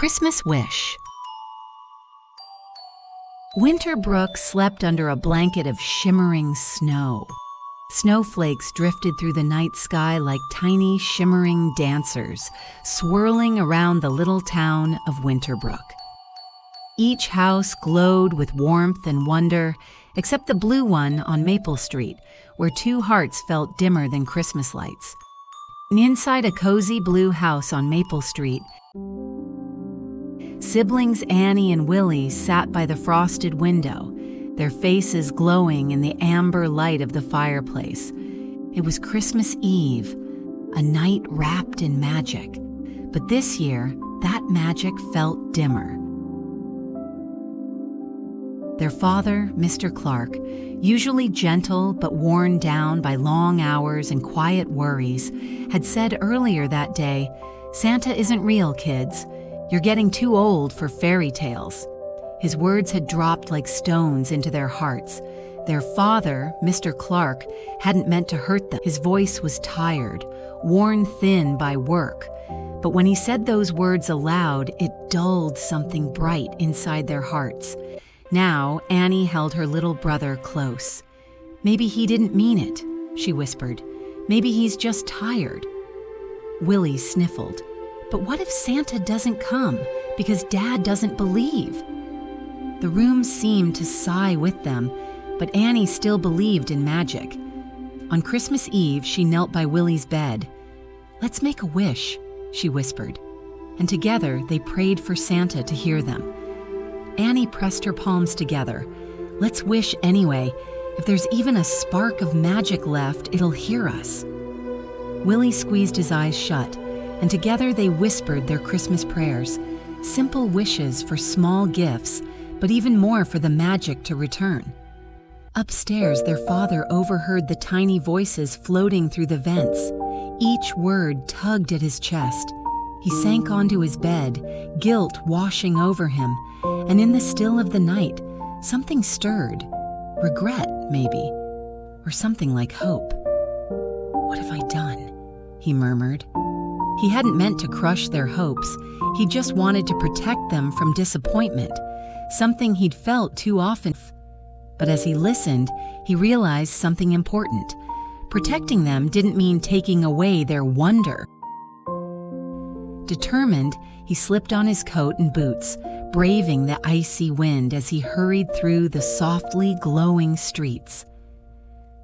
Christmas Wish. Winterbrook slept under a blanket of shimmering snow. Snowflakes drifted through the night sky like tiny shimmering dancers, swirling around the little town of Winterbrook. Each house glowed with warmth and wonder, except the blue one on Maple Street, where two hearts felt dimmer than Christmas lights. And inside a cozy blue house on Maple Street, siblings Annie and Willie sat by the frosted window, their faces glowing in the amber light of the fireplace. It was Christmas Eve, a night wrapped in magic. But this year, that magic felt dimmer. Their father, Mr. Clark, usually gentle but worn down by long hours and quiet worries, had said earlier that day, "Santa isn't real, kids. You're getting too old for fairy tales." His words had dropped like stones into their hearts. Their father, Mr. Clark, hadn't meant to hurt them. His voice was tired, worn thin by work. But when he said those words aloud, it dulled something bright inside their hearts. Now, Annie held her little brother close. "Maybe he didn't mean it," she whispered. "Maybe he's just tired." Willie sniffled. "But what if Santa doesn't come because Dad doesn't believe?" The room seemed to sigh with them, but Annie still believed in magic. On Christmas Eve, she knelt by Willie's bed. "Let's make a wish," she whispered, and together they prayed for Santa to hear them. Annie pressed her palms together. "Let's wish anyway. If there's even a spark of magic left, it'll hear us." Willie squeezed his eyes shut, and together they whispered their Christmas prayers, simple wishes for small gifts, but even more for the magic to return. Upstairs, their father overheard the tiny voices floating through the vents. Each word tugged at his chest. He sank onto his bed, guilt washing over him, and in the still of the night, something stirred. Regret, maybe, or something like hope. "What have I done?" he murmured. He hadn't meant to crush their hopes. He just wanted to protect them from disappointment, something he'd felt too often. But as he listened, he realized something important. Protecting them didn't mean taking away their wonder. Determined, he slipped on his coat and boots, braving the icy wind as he hurried through the softly glowing streets.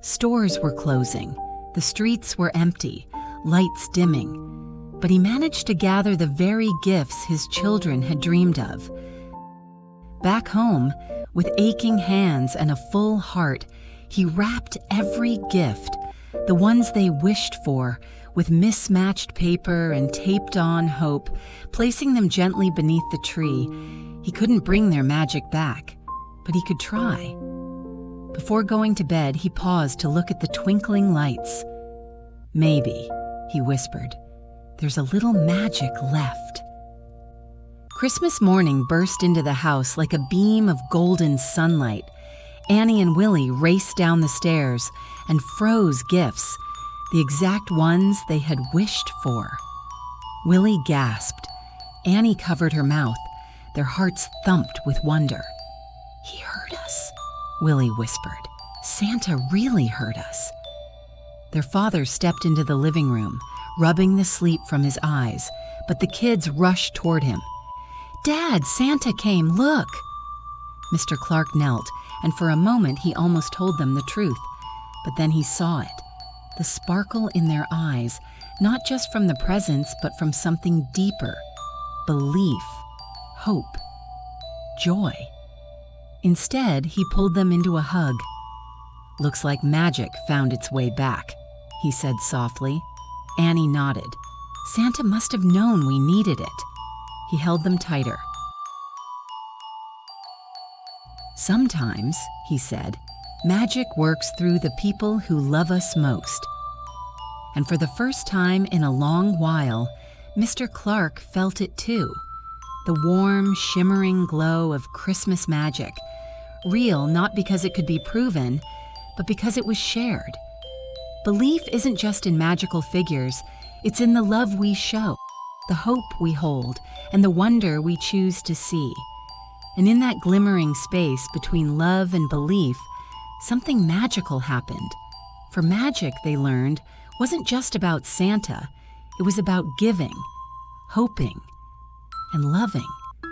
Stores were closing. The streets were empty, lights dimming. But he managed to gather the very gifts his children had dreamed of. Back home, with aching hands and a full heart, he wrapped every gift, the ones they wished for, with mismatched paper and taped-on hope, placing them gently beneath the tree. He couldn't bring their magic back, but he could try. Before going to bed, he paused to look at the twinkling lights. "Maybe," he whispered, "there's a little magic left." Christmas morning burst into the house like a beam of golden sunlight. Annie and Willie raced down the stairs and froze gifts, the exact ones they had wished for. Willie gasped. Annie covered her mouth. Their hearts thumped with wonder. "He heard us," Willie whispered. "Santa really heard us." Their father stepped into the living room, rubbing the sleep from his eyes, but the kids rushed toward him. "Dad, Santa came, look!" Mr. Clark knelt, and for a moment he almost told them the truth. But then he saw it. The sparkle in their eyes, not just from the presents, but from something deeper. Belief, hope, joy. Instead, he pulled them into a hug. "Looks like magic found its way back," he said softly. Annie nodded. "Santa must have known we needed it." He held them tighter. "Sometimes," he said, "magic works through the people who love us most." And for the first time in a long while, Mr. Clark felt it too. The warm, shimmering glow of Christmas magic. Real not because it could be proven, but because it was shared. Belief isn't just in magical figures, it's in the love we show. the hope we hold, and the wonder we choose to see. And in that glimmering space between love and belief, something magical happened. For magic, they learned, wasn't just about Santa. It was about giving, hoping, and loving.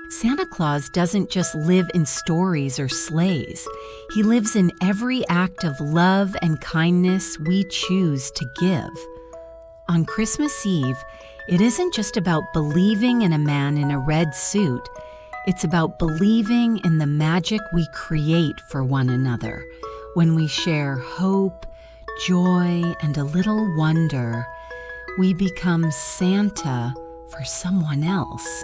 Santa Claus doesn't just live in stories or sleighs. He lives in every act of love and kindness we choose to give. On Christmas Eve, it isn't just about believing in a man in a red suit. It's about believing in the magic we create for one another. When we share hope, joy, and a little wonder, we become Santa for someone else.